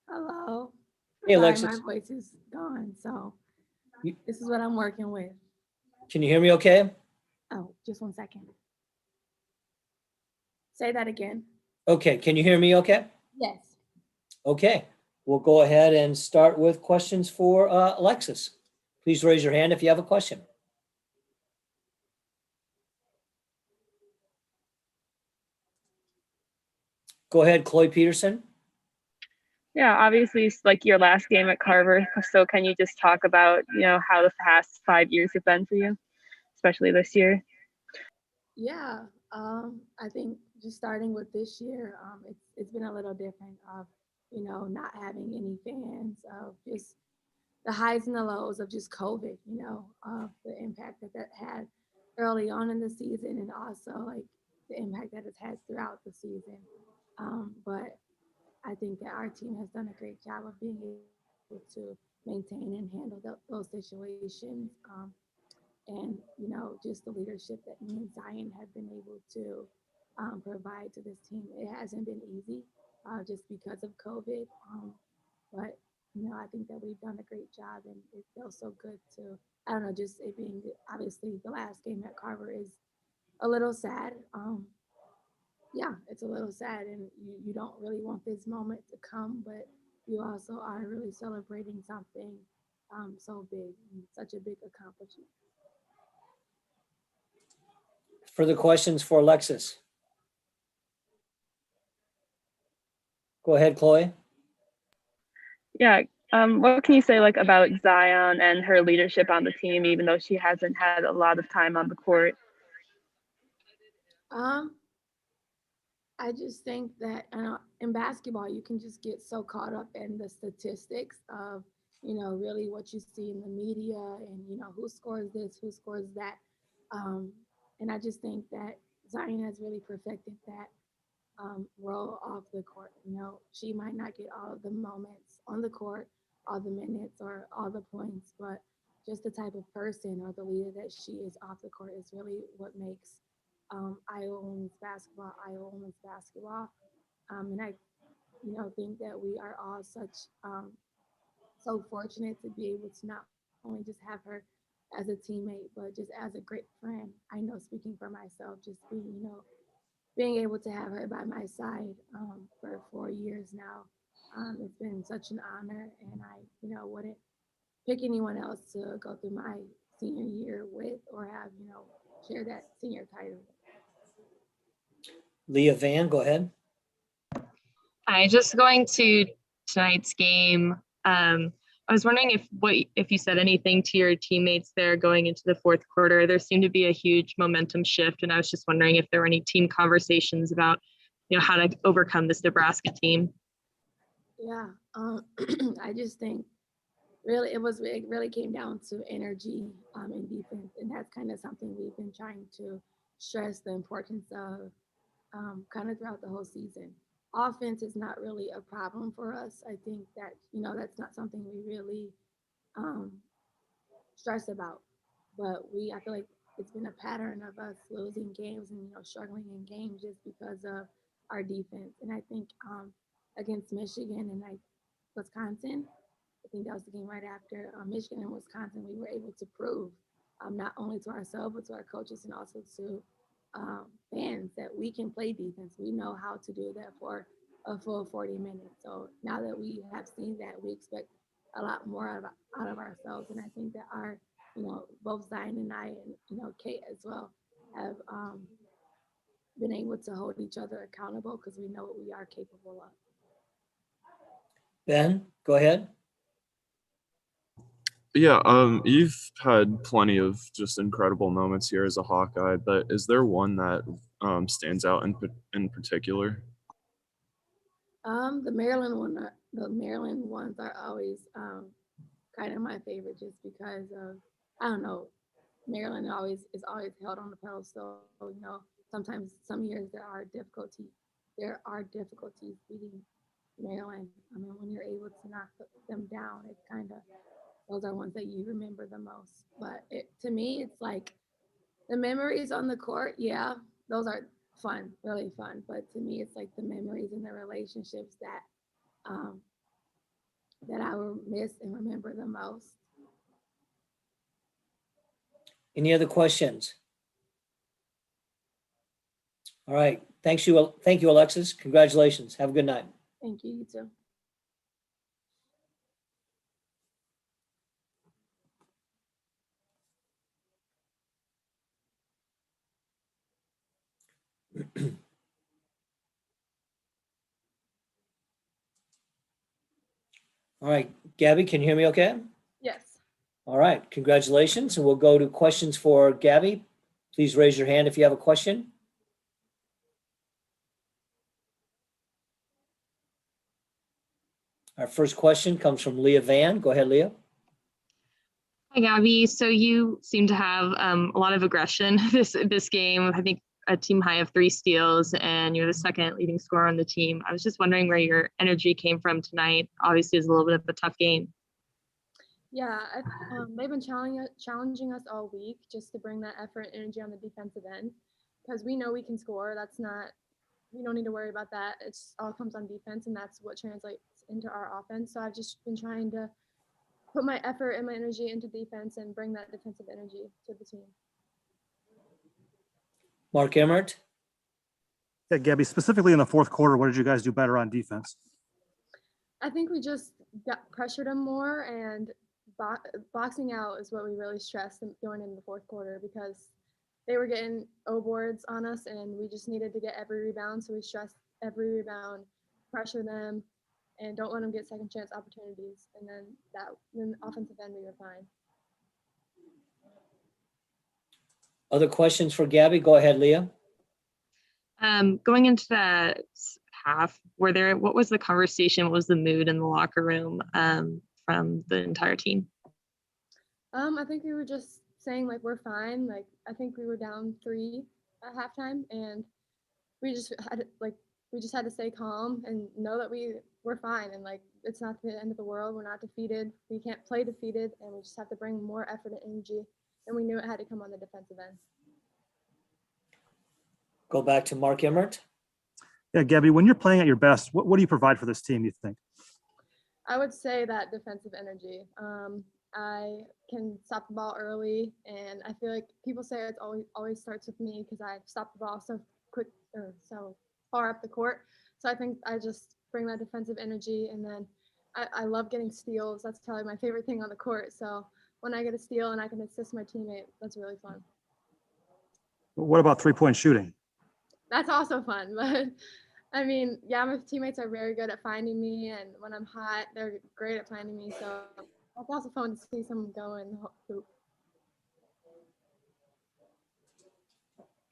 Hello. Hey, Sorry, my Alexis. voice is gone. So You- this is what I'm working with. Can you hear me okay? Oh, just 1 second. Say that again. Okay, can you hear me okay? Yes. Okay, we'll go ahead and start with questions for Alexis. Please raise your hand if you have a question. Go ahead, Chloe Peterson. Yeah, obviously it's like your last game at Carver. So can you just talk about, how the past 5 years have been for you, especially this year? Yeah. I think just starting with this year, it's been a little different of, not having any fans, of just the highs and the lows of just COVID, of the impact that that had early on in the season, and also like the impact that it's had throughout the season. But I think that our team has done a great job of being able to maintain and handle those situations. And, just the leadership that me and Zion have been able to provide to this team. It hasn't been easy just because of COVID. But, I think that we've done a great job, and it feels so good to, I don't know, just it being obviously the last game at Carver is a little sad. Yeah, it's a little sad, and you don't really want this moment to come, but you also are really celebrating something so big, and such a big accomplishment. Further questions for Alexis? Go ahead, Chloe. Yeah. What can you say like about Zion and her leadership on the team, even though she hasn't had a lot of time on the court? Um, I just think that in basketball, you can just get so caught up in the statistics of, really what you see in the media and, who scores this, who scores that. Um, and I just think that Zion has really perfected that role off the court. She might not get all of the moments on the court, all the minutes, or all the points, but just the type of person or the leader that she is off the court is really what makes Iowa women's basketball. And I, think that we are all such so fortunate to be able to not only just have her as a teammate, but just as a great friend. I know, speaking for myself, just being able to have her by my side for 4 years now. It's been such an honor, and I, wouldn't pick anyone else to go through my senior year with or have, share that senior title. Leah Van, go ahead. Hi, just going to tonight's game. I was wondering if you said anything to your teammates there going into the fourth quarter. There seemed to be a huge momentum shift, and I was just wondering if there were any team conversations about, how to overcome this Nebraska team. Yeah, I just think it really came down to energy in defense, and that's kind of something we've been trying to stress the importance of kind of throughout the whole season. Offense is not really a problem for us. I think that that's not something we really um, stress about, but I feel like it's been a pattern of us losing games and struggling in games just because of our defense. And I think against Michigan and Wisconsin, I think that was the game right after Michigan and Wisconsin. We were able to prove not only to ourselves but to our coaches and also to fans that we can play defense. We know how to do that for a full 40 minutes. So now that we have seen that, we expect a lot more out of ourselves. And I think that our, both Zion and I, and Kate as well, have been able to hold each other accountable because we know what we are capable of. Ben, go ahead. Yeah, you've had plenty of just incredible moments here as a Hawkeye, but is there one that stands out in particular? The Maryland ones are always kind of my favorite, just because of, I don't know, Maryland is always held on the pedestal. Sometimes some years there are difficulties beating Maryland. I mean, when you're able to knock them down, it kind of those are ones that you remember the most. But to me, it's like the memories on the court, yeah, those are fun, really fun. But to me, it's like the memories and the relationships um, that I will miss and remember the most. Any other questions? All right. Thank you, Alexis. Congratulations. Have a good night. Thank you. You too. All right. Gabby, can you hear me okay? Yes. All right. Congratulations. And we'll go to questions for Gabby. Please raise your hand if you have a question. Our first question comes from Leah Van. Go ahead, Leah. Hi, Gabby. So you seem to have a lot of aggression this game. I think a team high of 3 steals, and you're the second leading scorer on the team. I was just wondering where your energy came from tonight. Obviously, it's a little bit of a tough game. Yeah, they've been challenging us all week just to bring that effort and energy on the defensive end because we know we can score. We don't need to worry about that. It's all comes on defense, and that's what translates into our offense. So I've just been trying to put my effort and my energy into defense and bring that defensive energy to the team. Mark Emmert. Yeah, Gabby, specifically in the fourth quarter, what did you guys do better on defense? I think we just pressured them more, and boxing out is what we really stressed going into the fourth quarter because they were getting O boards on us, and we just needed to get every rebound. So we stressed every rebound, pressure them, and don't let them get second chance opportunities. And then offensive end, we were fine. Other questions for Gabby? Go ahead, Leah. Going into that half, what was the conversation? What was the mood in the locker room from the entire team? I think we were just saying like we're fine. Like I think we were down 3 at halftime, and we just had to stay calm and know that we're fine, and like it's not the end of the world. We're not defeated. We can't play defeated, and we just have to bring more effort and energy. And we knew it had to come on the defensive end. Go back to Mark Emmert. Yeah, Gabby, when you're playing at your best, what do you provide for this team, you think? I would say that defensive energy. I can stop the ball early, and I feel like people say it always starts with me because I stop the ball so quick or so far up the court. So I think I just bring that defensive energy, and then I love getting steals. That's probably my favorite thing on the court. So when I get a steal and I can assist my teammate, that's really fun. What about three-point shooting? That's also fun, but I mean, yeah, my teammates are very good at finding me, and when I'm hot, they're great at finding me. So it's also fun to see someone go in the hoop.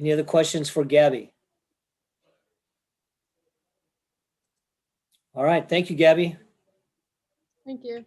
Any other questions for Gabby? All right. Thank you, Gabby. Thank you.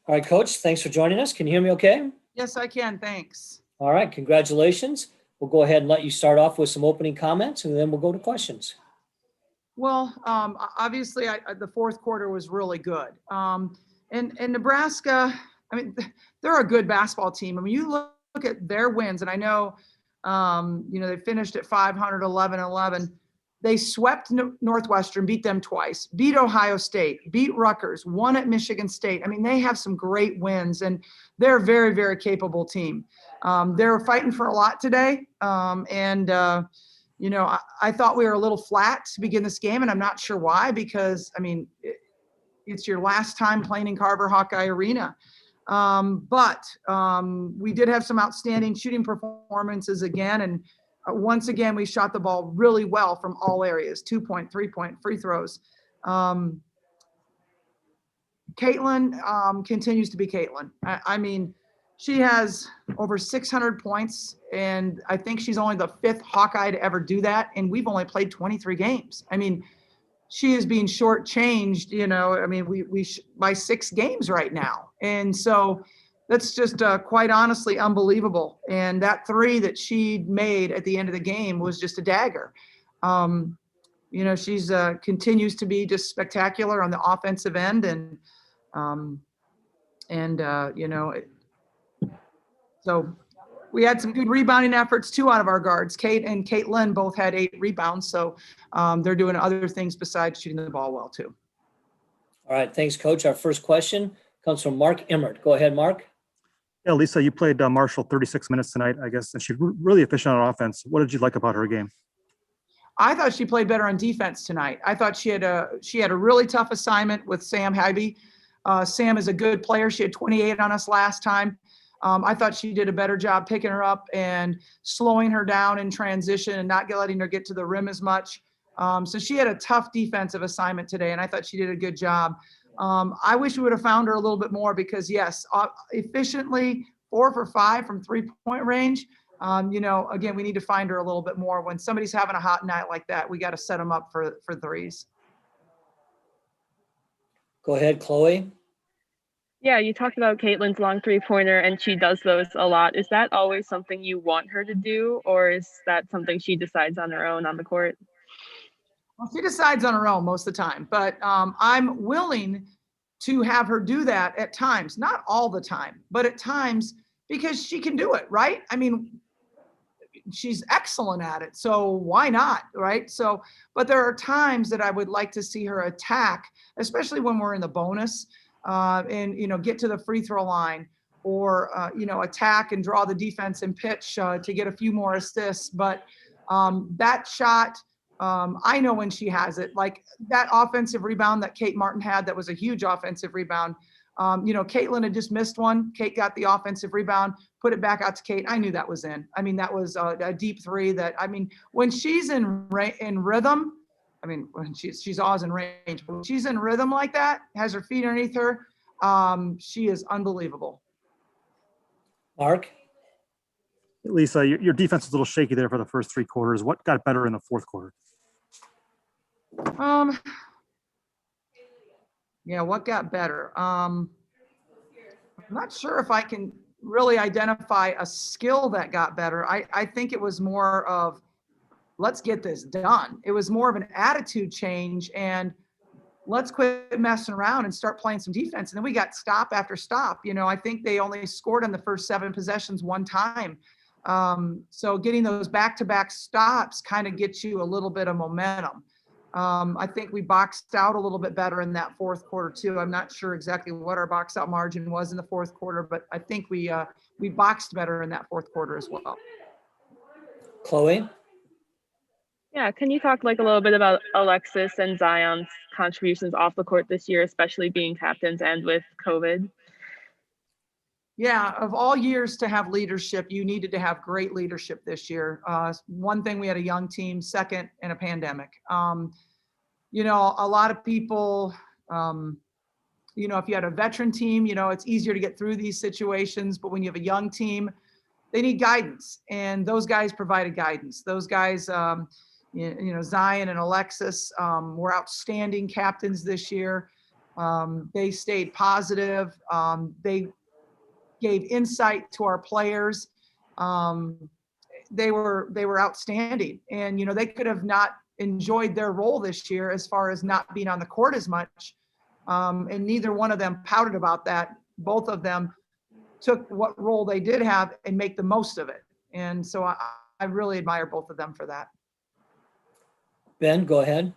All right, Coach, thanks for joining us. Can you hear me okay? Yes, I can. Thanks. All right, congratulations. We'll go ahead and let you start off with some opening comments, and then we'll go to questions. Well, obviously, the fourth quarter was really good. And Nebraska, I mean, they're a good basketball team. I mean, you look at their wins, and I know, they finished at 500, 11. They swept Northwestern, beat them twice, beat Ohio State, beat Rutgers, won at Michigan State. I mean, they have some great wins, and they're a very, very capable team. They're fighting for a lot today. I thought we were a little flat to begin this game, and I'm not sure why, because, I mean, it's your last time playing in Carver Hawkeye Arena. But we did have some outstanding shooting performances again, and once again, we shot the ball really well from all areas, 2-point, 3-point, free throws. Caitlin continues to be Caitlin. I mean, she has over 600 points, and I think she's only the 5th Hawkeye to ever do that, and we've only played 23 games. I mean, she is being shortchanged, we by 6 games right now. And so that's just quite honestly unbelievable. And that 3 that she made at the end of the game was just a dagger. She's continues to be just spectacular on the offensive end. So we had some good rebounding efforts, 2 out of our guards. Kate and Caitlin both had 8 rebounds. So they're doing other things besides shooting the ball well too. All right, thanks, Coach. Our first question comes from Mark Emmert. Go ahead, Mark. Yeah, Lisa, you played Marshall 36 minutes tonight, I guess, and she's really efficient on offense. What did you like about her game? I thought she played better on defense tonight. I thought she had a really tough assignment with Sam Hybe. Sam is a good player. She had 28 on us last time. I thought she did a better job picking her up and slowing her down in transition and not letting her get to the rim as much. So she had a tough defensive assignment today, and I thought she did a good job. I wish we would have found her a little bit more because, yes, efficiently 4 for 5 from 3-point range. Again, we need to find her a little bit more. When somebody's having a hot night like that, we got to set them up for threes. Go ahead, Chloe. Yeah, you talked about Caitlin's long 3-pointer, and she does those a lot. Is that always something you want her to do, or is that something she decides on her own on the court? Well, she decides on her own most of the time, but I'm willing to have her do that at times, not all the time, but at times because she can do it, right? I mean, she's excellent at it, so why not, right? So, but there are times that I would like to see her attack, especially when we're in the bonus, and get to the free throw line, or attack and draw the defense and pitch to get a few more assists. But that shot, I know when she has it, like that offensive rebound that Kate Martin had, that was a huge offensive rebound. Caitlin had just missed one. Kate got the offensive rebound, put it back out to Kate. I knew that was in. I mean, that was a deep 3 when she's in rhythm, when she's always in range, but when she's in rhythm like that, has her feet underneath her, she is unbelievable. Mark? Lisa, your defense was a little shaky there for the first 3 quarters. What got better in the fourth quarter? What got better? I'm not sure if I can really identify a skill that got better. I think it was more of, let's get this done. It was more of an attitude change, and let's quit messing around and start playing some defense. And then we got stop after stop. I think they only scored on the first 7 possessions 1 time. So getting those back-to-back stops kind of gets you a little bit of momentum. I think we boxed out a little bit better in that fourth quarter too. I'm not sure exactly what our box out margin was in the fourth quarter, but I think we boxed better in that fourth quarter as well. Chloe? Yeah, can you talk a little bit about Alexis and Zion's contributions off the court this year, especially being captains and with COVID? Yeah, of all years to have leadership, you needed to have great leadership this year. One thing, we had a young team. Second, in a pandemic. A lot of people, if you had a veteran team, it's easier to get through these situations. But when you have a young team, they need guidance, and those guys provided guidance. Those guys, Zion and Alexis were outstanding captains this year. They stayed positive. They gave insight to our players. They were outstanding, and they could have not enjoyed their role this year as far as not being on the court as much. And neither one of them pouted about that. Both of them took what role they did have and make the most of it. And so I really admire both of them for that. Ben, go ahead.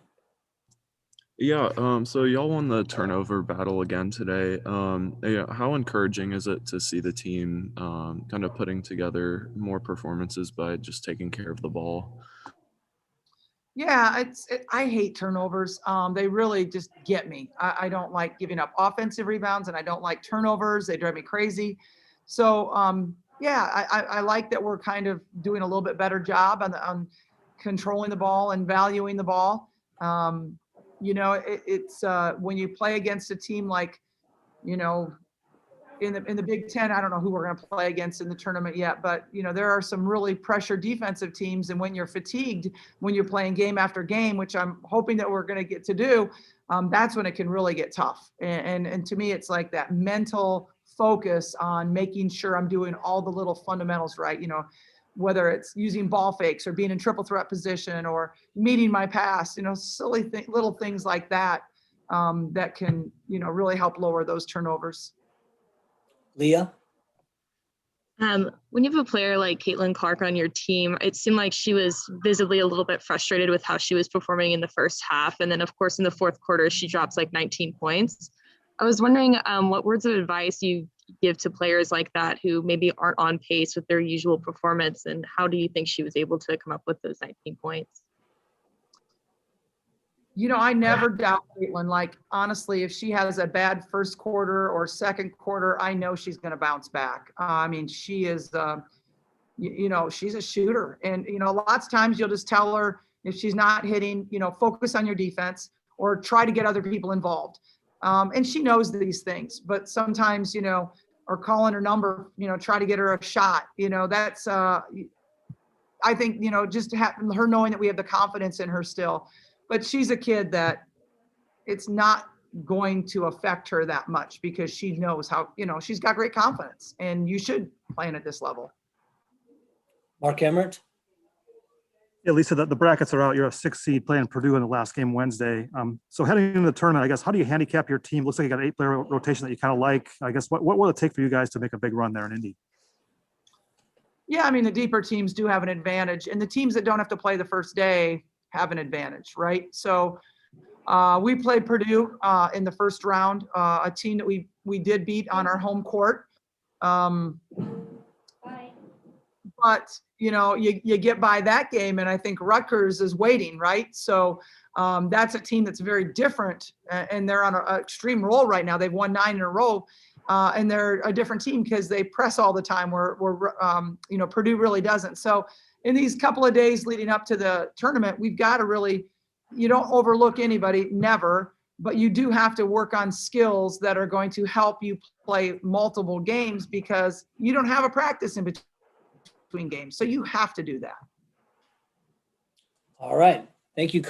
Yeah, so y'all won the turnover battle again today. Yeah, how encouraging is it to see the team kind of putting together more performances by just taking care of the ball? Yeah, I hate turnovers. They really just get me. I don't like giving up offensive rebounds, and I don't like turnovers. They drive me crazy. So yeah, I like that we're kind of doing a little bit better job on controlling the ball and valuing the ball. It's when you play against a team like, in the Big Ten, I don't know who we're going to play against in the tournament yet, but there are some really pressure defensive teams, and when you're fatigued, when you're playing game after game, which I'm hoping that we're going to get to do, that's when it can really get tough. And to me, it's like that mental focus on making sure I'm doing all the little fundamentals right. Whether it's using ball fakes or being in triple threat position or meeting my pass, silly little things like that, that can really help lower those turnovers. Leah? When you have a player like Caitlin Clark on your team, it seemed like she was visibly a little bit frustrated with how she was performing in the first half. And then, of course, in the fourth quarter, she drops like 19 points. I was wondering what words of advice you give to players like that who maybe aren't on pace with their usual performance, and how do you think she was able to come up with those 19 points? I never doubt Caitlin. Like, honestly, if she has a bad first quarter or second quarter, I know she's going to bounce back. I mean, she is, she's a shooter. And, lots of times you'll just tell her if she's not hitting, focus on your defense or try to get other people involved. And she knows these things, but sometimes, or calling her number, try to get her a shot. That's, I think, just her knowing that we have the confidence in her still. But she's a kid that it's not going to affect her that much because she knows how, she's got great confidence, and you should playing at this level. Mark Emmert? Yeah, Lisa, the brackets are out. You're a 6 seed playing Purdue in the last game Wednesday. So heading into the tournament, I guess, how do you handicap your team? Looks like you got an 8-player rotation that you kind of like. I guess, what will it take for you guys to make a big run there in Indy? Yeah, I mean, the deeper teams do have an advantage, and the teams that don't have to play the first day have an advantage, right? So we played Purdue in the first round, a team that we did beat on our home court. But you get by that game, and I think Rutgers is waiting, right? So that's a team that's very different, and they're on an extreme roll right now. They've won 9 in a row, and they're a different team because they press all the time, where Purdue really doesn't. So in these couple of days leading up to the tournament, we've got to really, you don't overlook anybody, never, but you do have to work on skills that are going to help you play multiple games, because you don't have a practice in between games. So you have to do that. All right. Thank you, Coach.